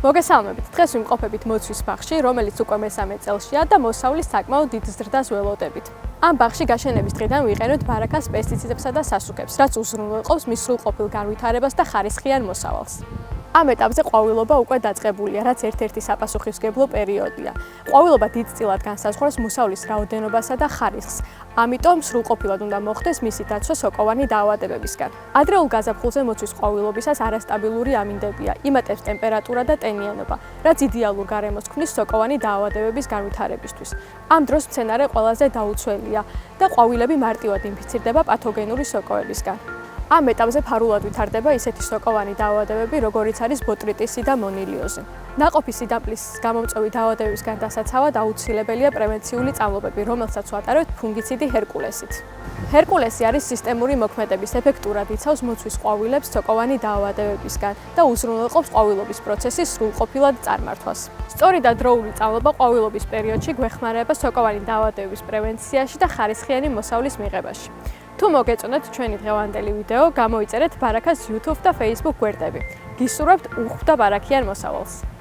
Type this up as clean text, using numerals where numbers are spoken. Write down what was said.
მოგესალმებით. დღეს ვიმყოფებით მოცვის ბაღში, რომელიც უკვე მესამე წელშია და მოსავლის საკმაოდ დიდ ზრდას ველოდებით. ამ ბაღში გაშენების დღიდან ვიყენოთ ბარაქას პესტიციდებსა და სასუქებს, რაც უზრუნველყოფს მის სრულყოფილ განვითარებას და ხარისხიან მოსავალს. ამ ეტაპზე ყვავილობა უკვე დაწყებულია, რაც ერთ-ერთი საპასუხისმგებლო პერიოდია. ყვავილობა დიდწილად განსაზღვრავს მოსავლის რაოდენობასა და ხარისხს, ამიტომ სრულყოფილად უნდა მოხდეს მისი დაცვა სოკოვანი დაავადებებისგან. ადრეულ გაზაფხულზე მოცვის ყვავილობისას არასტაბილური ამინდებია, იმატებს ტემპერატურა და ტენიანობა, რაც იდეალურ გარემოს ქმნის სოკოვანი დაავადებების განვითარებისთვის. ამ დროს მცენარე ყველაზე დაუცველია და ყვავილები მარტივად ინფიცირდება პათოგენური სოკოებისგან. ამ ეტაპზე ფარულად ვითარდება ისეთი სოკოვანი დაავადებები, როგორიც არის ბოტრიტისი და მონილიოზი. ნაყოფის სიდამპლის გამომწვევი დაავადებებისგან დასაცავად აუცილებელია პრევენციული წამლობები, რომელსაც ვატარებთ ფუნგიციდი ჰერკულესით. ჰერკულესი არის სისტემური მოქმედების, ეფექტურად იცავს მოცვის ყვავილებს სოკოვანი დაავადებებისგან და უზრუნველყოფს ყვავილობის პროცესის სრულყოფილად წარმართვას. სწორი და დროული წამლობა ყვავილობის პერიოდში გვეხმარება სოკოვანი დაავადებების პრევენციაში და ხარისხიანი მოსავლის მიღებაში. თუ მოგეწონათ ჩვენი დღევანდელი ვიდეო, გამოიწერეთ ბარაქას YouTube და Facebook გვერდები. გისურვებთ უხვ და ბარაქიან მოსავალს.